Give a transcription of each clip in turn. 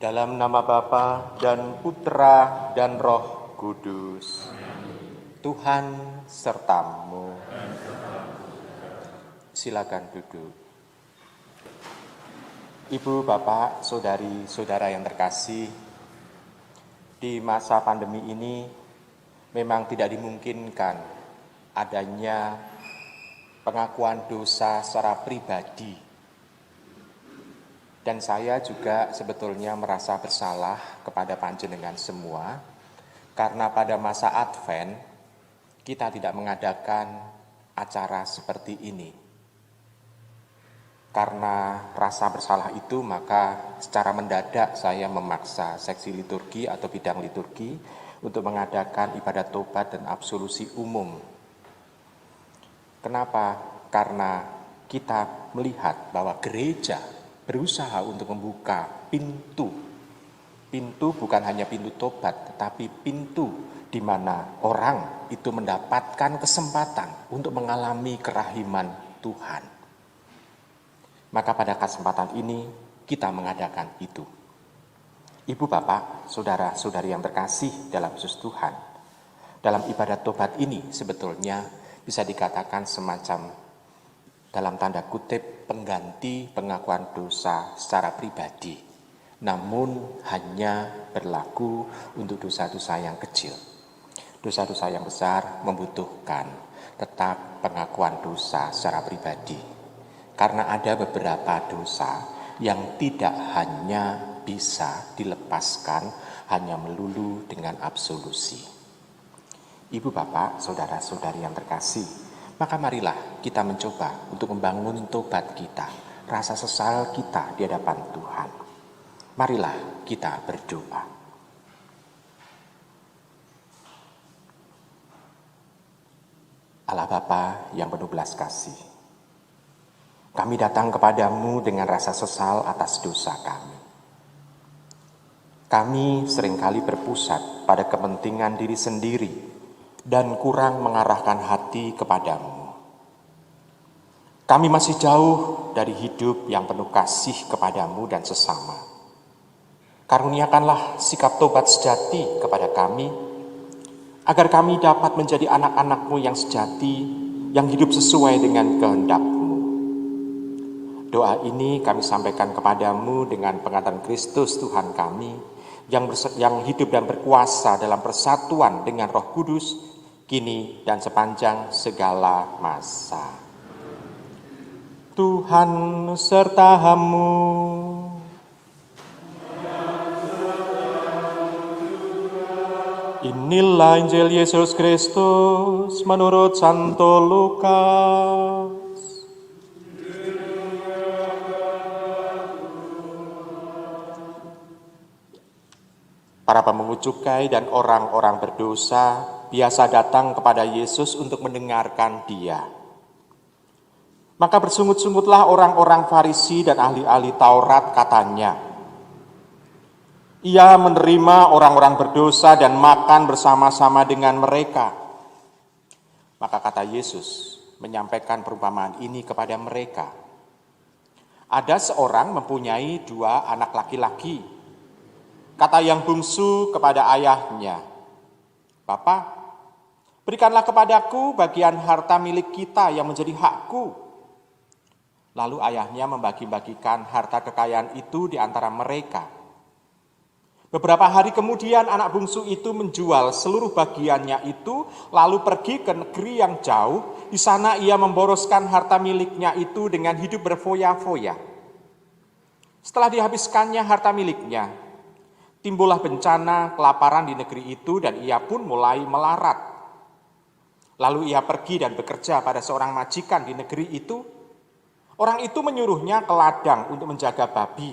Dalam nama Bapa dan Putra dan Roh Kudus. Tuhan sertamu. Silakan duduk. Ibu, Bapak, saudari-saudara yang terkasih, di masa pandemi ini memang tidak dimungkinkan adanya pengakuan dosa secara pribadi. Dan saya juga sebetulnya merasa bersalah kepada panjenengan semua, karena pada masa Advent kita tidak mengadakan acara seperti ini. Karena rasa bersalah itu, maka secara mendadak saya memaksa seksi liturgi atau bidang liturgi untuk mengadakan ibadat tobat dan absolusi umum. Kenapa? Karena kita melihat bahwa gereja berusaha untuk membuka pintu. Pintu bukan hanya pintu tobat, tetapi pintu di mana orang itu mendapatkan kesempatan untuk mengalami kerahiman Tuhan. Maka pada kesempatan ini kita mengadakan itu. Ibu, Bapak, saudara-saudari yang terkasih dalam Yesus Tuhan, dalam ibadat tobat ini sebetulnya bisa dikatakan semacam dalam tanda kutip pengganti pengakuan dosa secara pribadi, namun hanya berlaku untuk dosa-dosa yang kecil. Dosa-dosa yang besar membutuhkan tetap pengakuan dosa secara pribadi. Karena ada beberapa dosa yang tidak hanya bisa dilepaskan hanya melulu dengan absolusi. Ibu, Bapak, saudara-saudari yang terkasih, maka marilah kita mencoba untuk membangun tobat kita, rasa sesal kita di hadapan Tuhan. Marilah kita berdoa. Allah Bapa yang penuh belas kasih, kami datang kepadamu dengan rasa sesal atas dosa kami. Kami seringkali berpusat pada kepentingan diri sendiri dan kurang mengarahkan hati kepadamu. Kami masih jauh dari hidup yang penuh kasih kepadamu dan sesama. Karuniakanlah sikap tobat sejati kepada kami, agar kami dapat menjadi anak-anak-Mu yang sejati, yang hidup sesuai dengan kehendak-Mu. Doa ini kami sampaikan kepadamu dengan pengabdian Kristus Tuhan kami, yang hidup dan berkuasa dalam persatuan dengan Roh Kudus, kini dan sepanjang segala masa. Tuhan sertamu. Inilah Injil Yesus Kristus menurut Santo Lukas. Para pemungut cukai dan orang-orang berdosa biasa datang kepada Yesus untuk mendengarkan Dia. Maka bersungut-sungutlah orang-orang Farisi dan ahli-ahli Taurat, katanya, Ia menerima orang-orang berdosa dan makan bersama-sama dengan mereka. Maka kata Yesus menyampaikan perumpamaan ini kepada mereka. Ada seorang mempunyai 2 anak laki-laki. Kata yang bungsu kepada ayahnya, Bapak, berikanlah kepadaku bagian harta milik kita yang menjadi hakku. Lalu ayahnya membagi-bagikan harta kekayaan itu di antara mereka. Beberapa hari kemudian anak bungsu itu menjual seluruh bagiannya itu, lalu pergi ke negeri yang jauh. Di sana ia memboroskan harta miliknya itu dengan hidup berfoya-foya. Setelah dihabiskannya harta miliknya, timbullah bencana kelaparan di negeri itu dan ia pun mulai melarat. Lalu ia pergi dan bekerja pada seorang majikan di negeri itu. Orang itu menyuruhnya ke ladang untuk menjaga babi.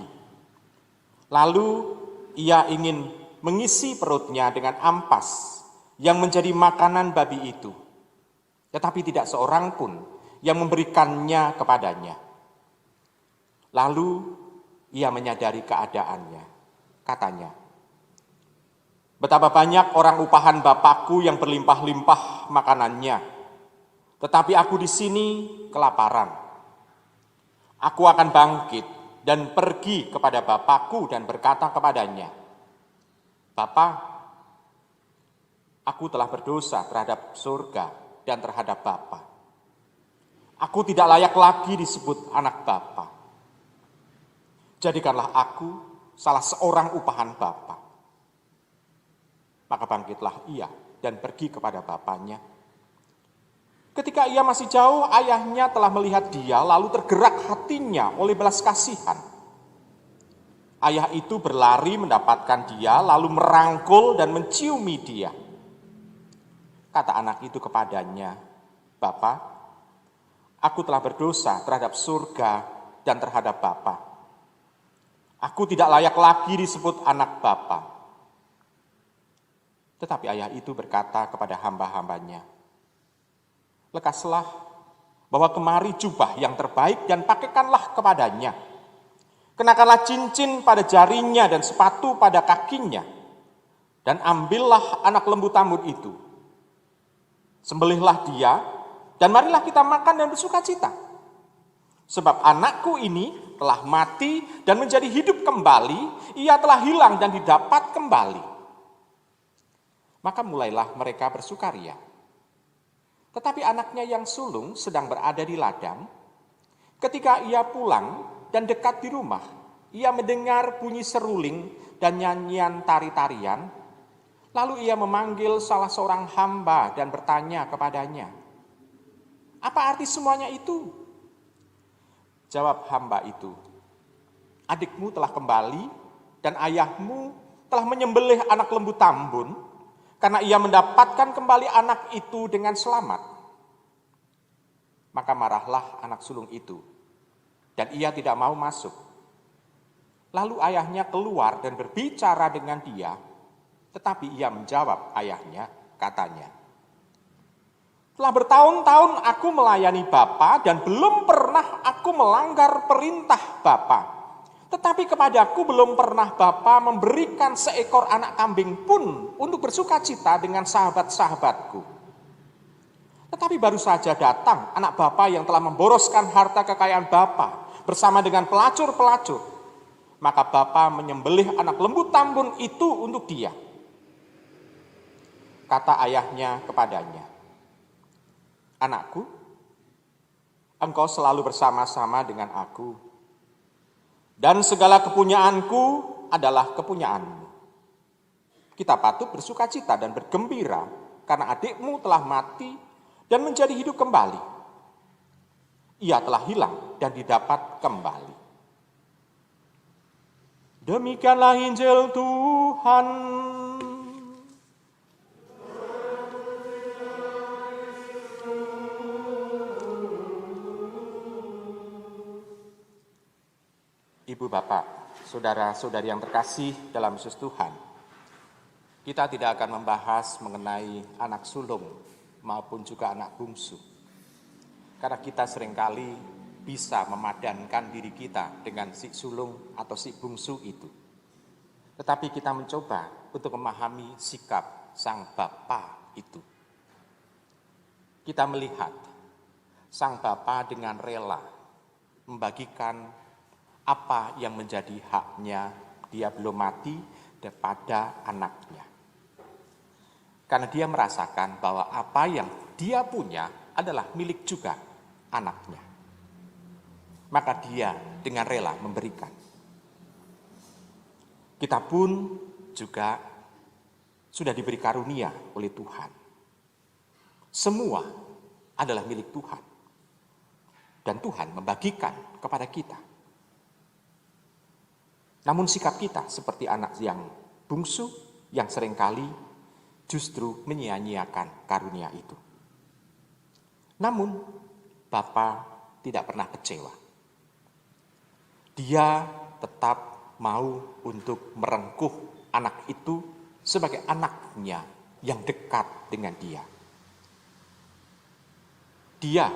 Lalu ia ingin mengisi perutnya dengan ampas yang menjadi makanan babi itu. Tetapi tidak seorang pun yang memberikannya kepadanya. Lalu ia menyadari keadaannya. Katanya, betapa banyak orang upahan Bapakku yang berlimpah-limpah makanannya, tetapi aku di sini kelaparan. Aku akan bangkit dan pergi kepada bapakku dan berkata kepadanya, Bapa, aku telah berdosa terhadap surga dan terhadap Bapa. Aku tidak layak lagi disebut anak Bapa. Jadikanlah aku salah seorang upahan Bapa. Maka bangkitlah ia dan pergi kepada bapaknya. Ketika ia masih jauh, ayahnya telah melihat dia, lalu tergerak hatinya oleh belas kasihan. Ayah itu berlari mendapatkan dia, lalu merangkul dan menciumi dia. Kata anak itu kepadanya, Bapa, aku telah berdosa terhadap surga dan terhadap Bapa. Aku tidak layak lagi disebut anak Bapa. Tetapi ayah itu berkata kepada hamba-hambanya, lekaslah, bawa kemari jubah yang terbaik dan pakaikanlah kepadanya. Kenakanlah cincin pada jarinya dan sepatu pada kakinya. Dan ambillah anak lembu tambun itu. Sembelihlah dia, dan marilah kita makan dan bersuka cita. Sebab anakku ini telah mati dan menjadi hidup kembali, ia telah hilang dan didapat kembali. Maka mulailah mereka bersukaria. Tetapi anaknya yang sulung sedang berada di ladang. Ketika ia pulang dan dekat di rumah, ia mendengar bunyi seruling dan nyanyian tari-tarian. Lalu ia memanggil salah seorang hamba dan bertanya kepadanya, apa arti semuanya itu? Jawab hamba itu, adikmu telah kembali dan ayahmu telah menyembelih anak lembu tambun, karena ia mendapatkan kembali anak itu dengan selamat. Maka marahlah anak sulung itu, dan ia tidak mau masuk. Lalu ayahnya keluar dan berbicara dengan dia, tetapi ia menjawab ayahnya, katanya, telah bertahun-tahun aku melayani Bapa dan belum pernah aku melanggar perintah Bapa. Tetapi kepadaku belum pernah Bapa memberikan seekor anak kambing pun untuk bersuka cita dengan sahabat-sahabatku. Tetapi baru saja datang anak Bapa yang telah memboroskan harta kekayaan Bapa bersama dengan pelacur-pelacur. Maka Bapa menyembelih anak lembu tambun itu untuk dia. Kata ayahnya kepadanya, anakku, engkau selalu bersama-sama dengan aku, dan segala kepunyaanku adalah kepunyaanmu. Kita patut bersuka cita dan bergembira karena adikmu telah mati dan menjadi hidup kembali. Ia telah hilang dan didapat kembali. Demikianlah Injil Tuhan. Ibu, Bapak, saudara-saudari yang terkasih dalam Yesus Tuhan, kita tidak akan membahas mengenai anak sulung maupun juga anak bungsu. Karena kita seringkali bisa memadankan diri kita dengan si sulung atau si bungsu itu. Tetapi kita mencoba untuk memahami sikap sang Bapa itu. Kita melihat sang Bapa dengan rela membagikan apa yang menjadi haknya dia belum mati kepada anaknya. Karena dia merasakan bahwa apa yang dia punya adalah milik juga anaknya. Maka dia dengan rela memberikan. Kita pun juga sudah diberi karunia oleh Tuhan. Semua adalah milik Tuhan. Dan Tuhan membagikan kepada kita. Namun sikap kita seperti anak yang bungsu yang seringkali justru menyia-nyiakan karunia itu. Namun Bapa tidak pernah kecewa. Dia tetap mau untuk merengkuh anak itu sebagai anaknya yang dekat dengan dia. Dia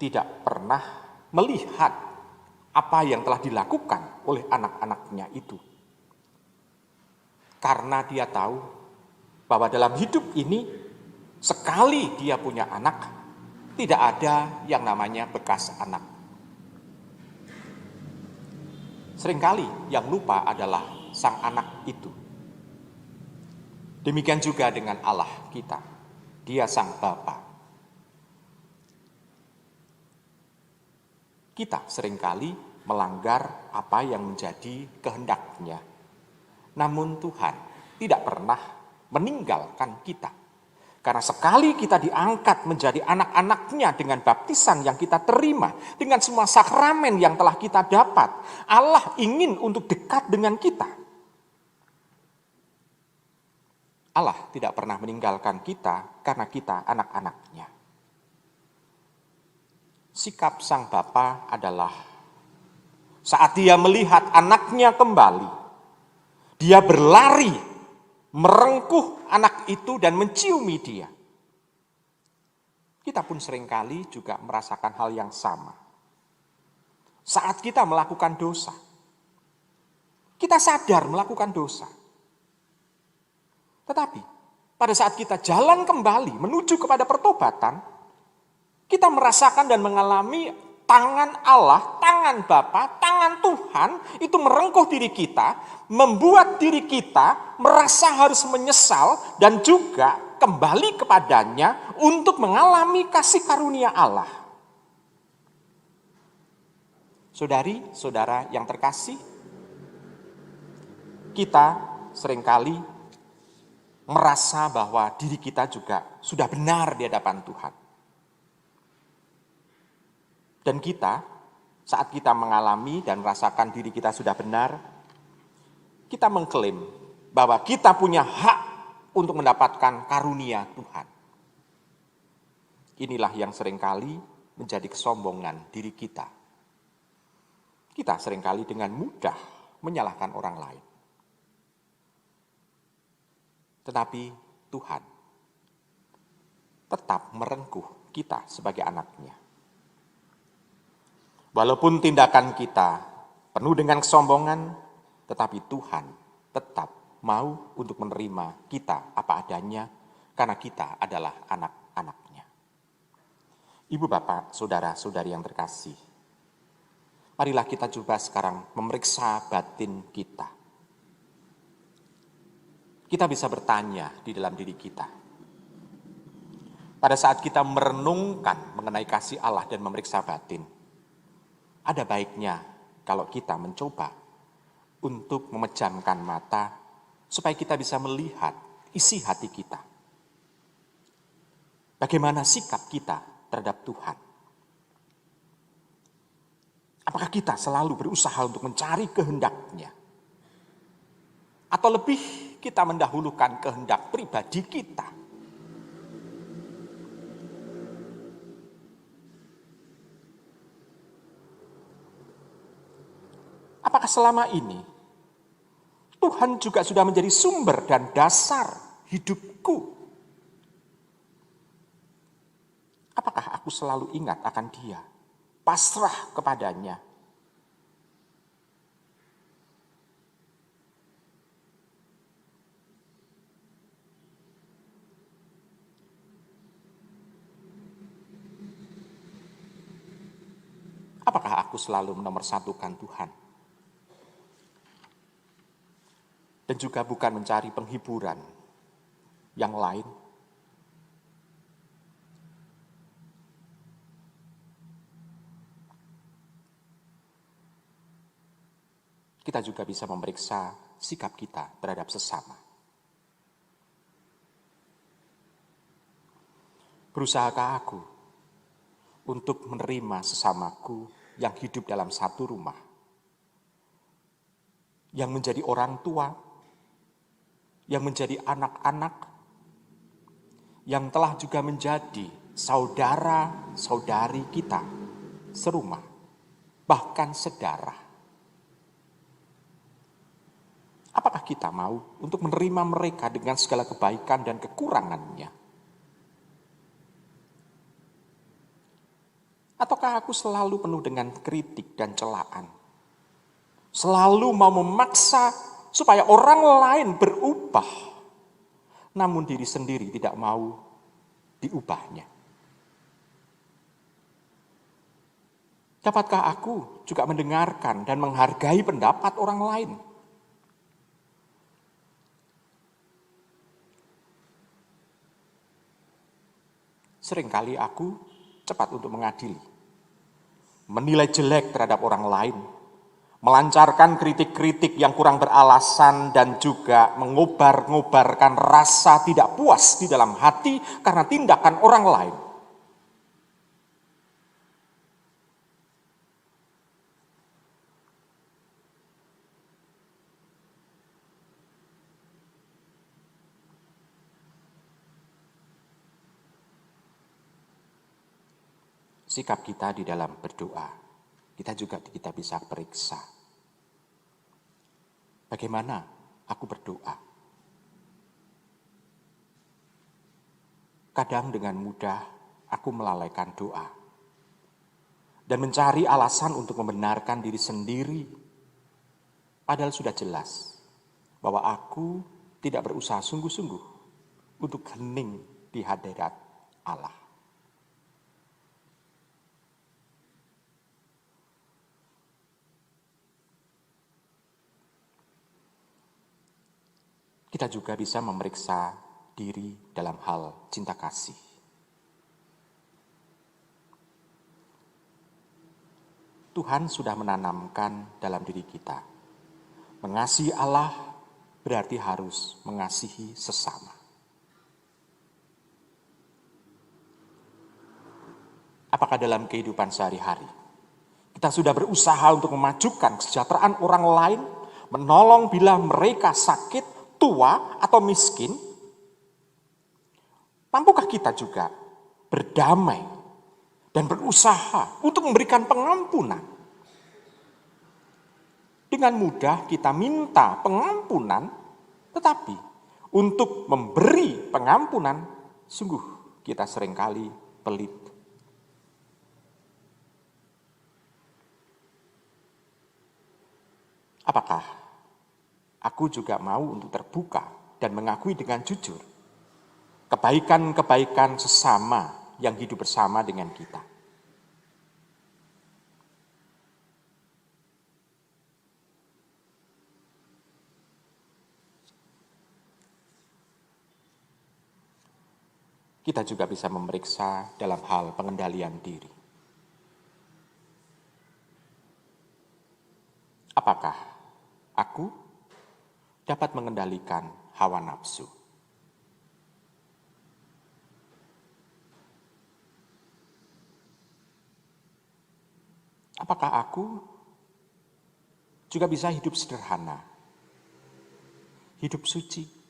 tidak pernah melihat apa yang telah dilakukan oleh anak-anaknya itu. Karena dia tahu bahwa dalam hidup ini, sekali dia punya anak, tidak ada yang namanya bekas anak. Seringkali yang lupa adalah sang anak itu. Demikian juga dengan Allah kita. Dia sang Bapa. Kita seringkali melanggar apa yang menjadi kehendak-Nya. Namun Tuhan tidak pernah meninggalkan kita. Karena sekali kita diangkat menjadi anak-anak-Nya dengan baptisan yang kita terima, dengan semua sakramen yang telah kita dapat, Allah ingin untuk dekat dengan kita. Allah tidak pernah meninggalkan kita karena kita anak-anak-Nya. Sikap sang Bapa adalah saat dia melihat anaknya kembali, dia berlari, merengkuh anak itu dan menciumi dia. Kita pun seringkali juga merasakan hal yang sama. Saat kita melakukan dosa, kita sadar melakukan dosa. Tetapi pada saat kita jalan kembali menuju kepada pertobatan, kita merasakan dan mengalami tangan Allah, tangan Bapa, tangan Tuhan itu merengkuh diri kita, membuat diri kita merasa harus menyesal dan juga kembali kepadanya untuk mengalami kasih karunia Allah. Saudari, saudara yang terkasih, kita seringkali merasa bahwa diri kita juga sudah benar di hadapan Tuhan. Dan kita, saat kita mengalami dan merasakan diri kita sudah benar, kita mengklaim bahwa kita punya hak untuk mendapatkan karunia Tuhan. Inilah yang seringkali menjadi kesombongan diri kita. Kita seringkali dengan mudah menyalahkan orang lain. Tetapi Tuhan tetap merengkuh kita sebagai anak-Nya. Walaupun tindakan kita penuh dengan kesombongan, tetapi Tuhan tetap mau untuk menerima kita apa adanya, karena kita adalah anak-anak-Nya. Ibu, Bapak, saudara-saudari yang terkasih, marilah kita coba sekarang memeriksa batin kita. Kita bisa bertanya di dalam diri kita. Pada saat kita merenungkan mengenai kasih Allah dan memeriksa batin, ada baiknya kalau kita mencoba untuk memejamkan mata supaya kita bisa melihat isi hati kita. Bagaimana sikap kita terhadap Tuhan? Apakah kita selalu berusaha untuk mencari kehendak-Nya? Atau lebih kita mendahulukan kehendak pribadi kita? Apakah selama ini Tuhan juga sudah menjadi sumber dan dasar hidupku? Apakah aku selalu ingat akan Dia, pasrah kepadanya? Apakah aku selalu menomorsatukan Tuhan? Dan juga bukan mencari penghiburan yang lain. Kita juga bisa memeriksa sikap kita terhadap sesama. Berusahakah aku untuk menerima sesamaku yang hidup dalam satu rumah, yang menjadi orang tua, yang menjadi anak-anak, yang telah juga menjadi saudara-saudari kita serumah, bahkan sedarah. Apakah kita mau untuk menerima mereka dengan segala kebaikan dan kekurangannya? Ataukah aku selalu penuh dengan kritik dan celaan? Selalu mau memaksa supaya orang lain berubah, namun diri sendiri tidak mau diubahnya. Dapatkah aku juga mendengarkan dan menghargai pendapat orang lain? Seringkali aku cepat untuk mengadili, menilai jelek terhadap orang lain, melancarkan kritik-kritik yang kurang beralasan dan juga mengobar-ngobarkan rasa tidak puas di dalam hati karena tindakan orang lain. Sikap kita di dalam berdoa, kita bisa periksa. Bagaimana aku berdoa? Kadang dengan mudah aku melalaikan doa dan mencari alasan untuk membenarkan diri sendiri. Padahal sudah jelas bahwa aku tidak berusaha sungguh-sungguh untuk hening di hadirat Allah. Kita juga bisa memeriksa diri dalam hal cinta kasih. Tuhan sudah menanamkan dalam diri kita, mengasihi Allah berarti harus mengasihi sesama. Apakah dalam kehidupan sehari-hari kita sudah berusaha untuk memajukan kesejahteraan orang lain, menolong bila mereka sakit, tua, atau miskin? Mampukah kita juga berdamai dan berusaha untuk memberikan pengampunan? Dengan mudah kita minta pengampunan, tetapi untuk memberi pengampunan, sungguh kita seringkali pelit. Apakah aku juga mau untuk terbuka dan mengakui dengan jujur kebaikan-kebaikan sesama yang hidup bersama dengan kita? Kita juga bisa memeriksa dalam hal pengendalian diri. Apakah aku dapat mengendalikan hawa nafsu? Apakah aku juga bisa hidup sederhana, hidup suci?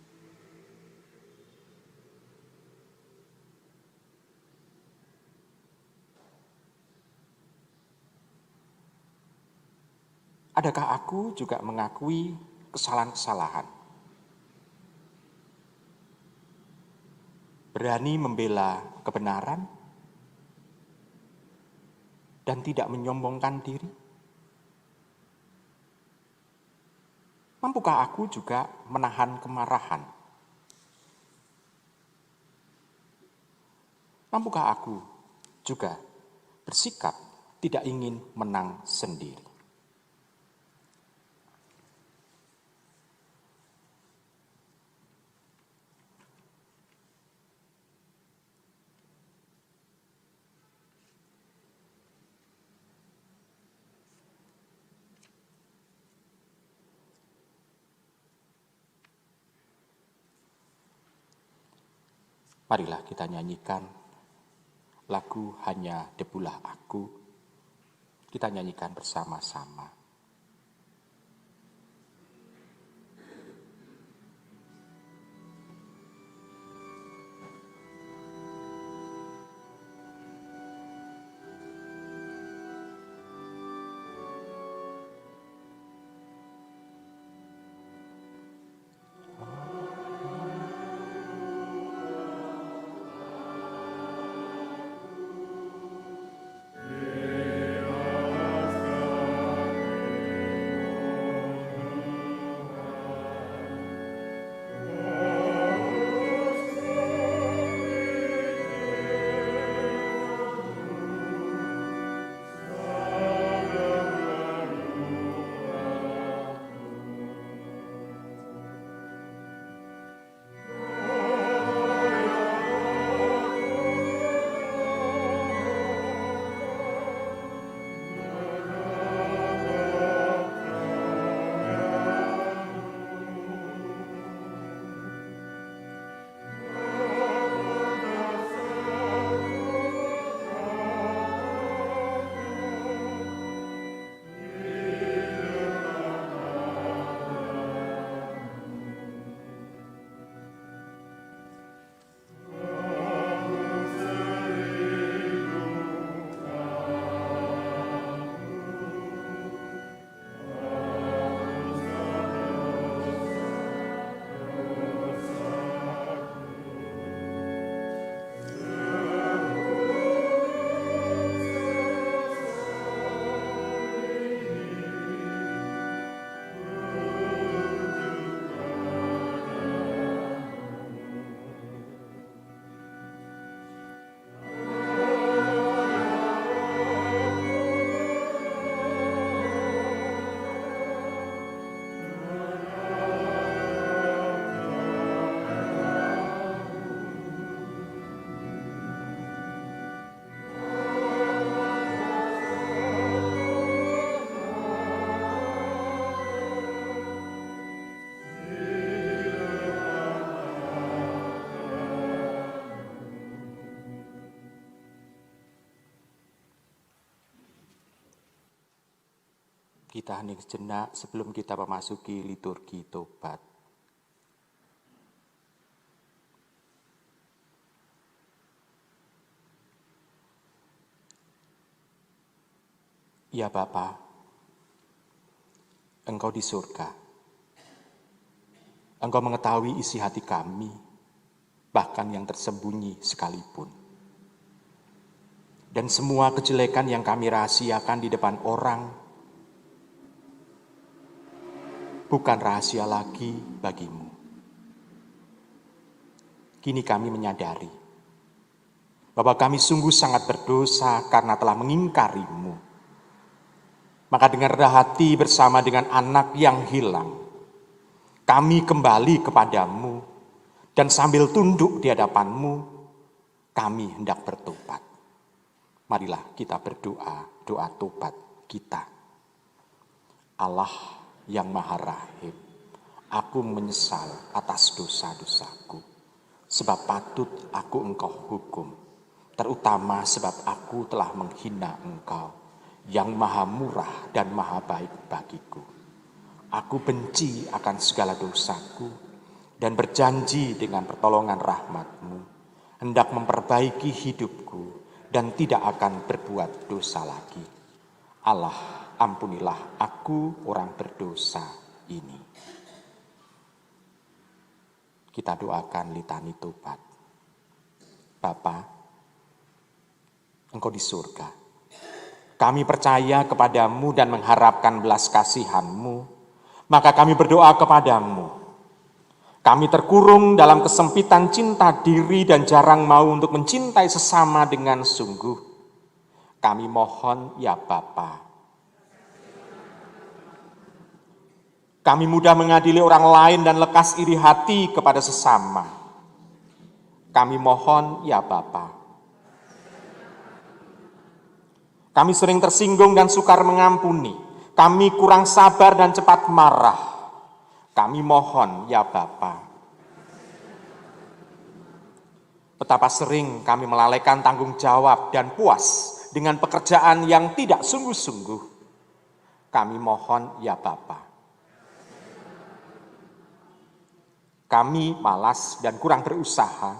Adakah aku juga mengakui kesalahan-kesalahan? Berani membela kebenaran dan tidak menyombongkan diri? Mampukah aku juga menahan kemarahan? Mampukah aku juga bersikap tidak ingin menang sendiri? Marilah kita nyanyikan lagu Hanya Debulah Aku. Kita nyanyikan bersama-sama. Kita hening sejenak sebelum kita memasuki liturgi tobat. Ya Bapa, Engkau di surga. Engkau mengetahui isi hati kami, bahkan yang tersembunyi sekalipun. Dan semua kejelekan yang kami rahasiakan di depan orang, bukan rahasia lagi bagimu. Kini kami menyadari bahwa kami sungguh sangat berdosa karena telah mengingkarimu. Maka dengan rendah hati bersama dengan anak yang hilang, kami kembali kepadamu dan sambil tunduk di hadapanmu, kami hendak bertobat. Marilah kita berdoa, doa tobat kita. Allah yang Maha Rahim, aku menyesal atas dosa-dosaku, sebab patut aku Engkau hukum, terutama sebab aku telah menghina Engkau, yang Maha Murah dan Maha Baik bagiku. Aku benci akan segala dosaku, dan berjanji dengan pertolongan rahmat-Mu, hendak memperbaiki hidupku, dan tidak akan berbuat dosa lagi. Allah, ampunilah aku orang berdosa ini. Kita doakan litani tobat. Bapa, Engkau di surga. Kami percaya kepadamu dan mengharapkan belas kasihan-Mu, maka kami berdoa kepadamu. Kami terkurung dalam kesempitan cinta diri dan jarang mau untuk mencintai sesama dengan sungguh. Kami mohon ya Bapa. Kami mudah mengadili orang lain dan lekas iri hati kepada sesama. Kami mohon ya Bapa. Kami sering tersinggung dan sukar mengampuni. Kami kurang sabar dan cepat marah. Kami mohon ya Bapa. Betapa sering kami melalaikan tanggung jawab dan puas dengan pekerjaan yang tidak sungguh-sungguh. Kami mohon ya Bapa. Kami malas dan kurang berusaha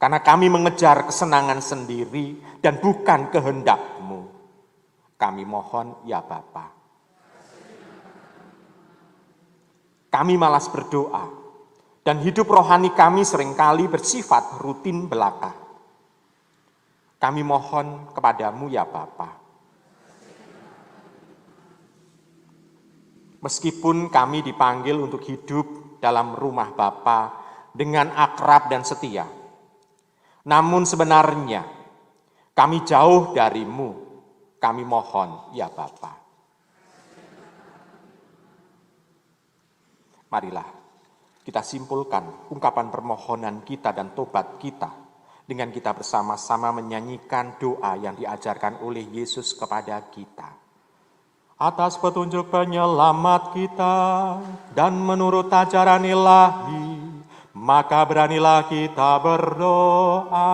karena kami mengejar kesenangan sendiri dan bukan kehendak-Mu. Kami mohon ya Bapa. Kami malas berdoa, dan hidup rohani kami seringkali bersifat rutin belaka. Kami mohon kepadamu ya Bapa. Meskipun kami dipanggil untuk hidup dalam rumah Bapa dengan akrab dan setia, namun sebenarnya kami jauh darimu. Kami mohon ya Bapa. Marilah kita simpulkan ungkapan permohonan kita dan tobat kita dengan kita bersama-sama menyanyikan doa yang diajarkan oleh Yesus kepada kita. Atas petunjuk penyelamat kita dan menurut ajaran ilahi, maka beranilah kita berdoa.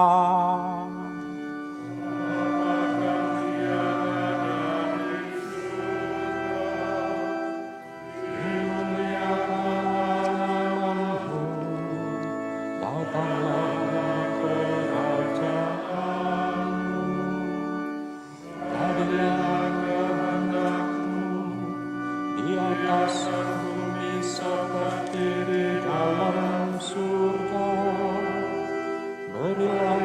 Berilah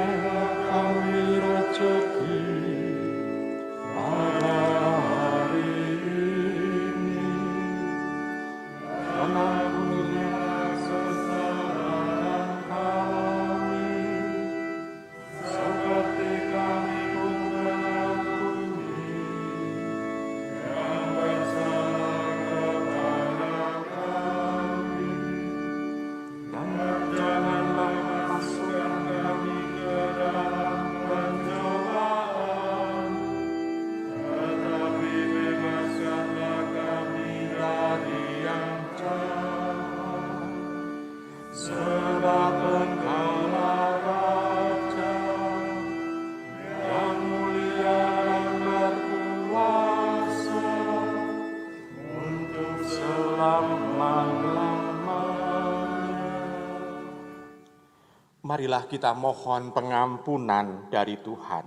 Marilah kita mohon pengampunan dari Tuhan.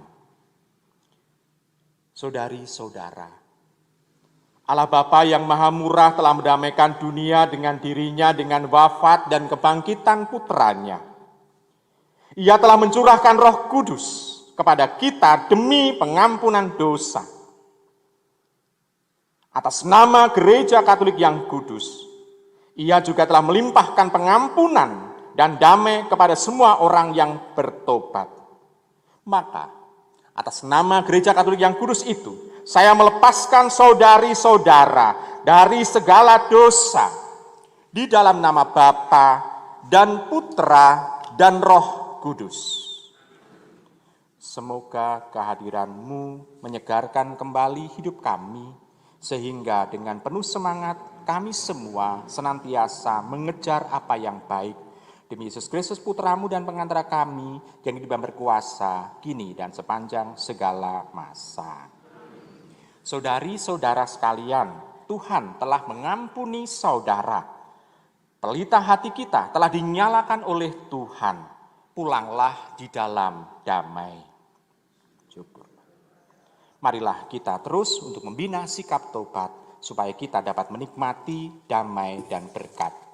Saudari-saudara, Allah Bapa yang Maha Murah telah mendamaikan dunia dengan dirinya dengan wafat dan kebangkitan putranya. Ia telah mencurahkan Roh Kudus kepada kita demi pengampunan dosa. Atas nama Gereja Katolik yang kudus, Ia juga telah melimpahkan pengampunan dan damai kepada semua orang yang bertobat. Maka, atas nama Gereja Katolik yang kudus itu, saya melepaskan saudari-saudara dari segala dosa di dalam nama Bapa dan Putra dan Roh Kudus. Semoga kehadiran-Mu menyegarkan kembali hidup kami, sehingga dengan penuh semangat kami semua senantiasa mengejar apa yang baik demi Yesus Kristus Putra-Mu dan pengantara kami yang hidup dan berkuasa kini dan sepanjang segala masa. Saudari-saudara sekalian, Tuhan telah mengampuni saudara. Pelita hati kita telah dinyalakan oleh Tuhan. Pulanglah di dalam damai. Syukur. Marilah kita terus untuk membina sikap tobat supaya kita dapat menikmati damai dan berkat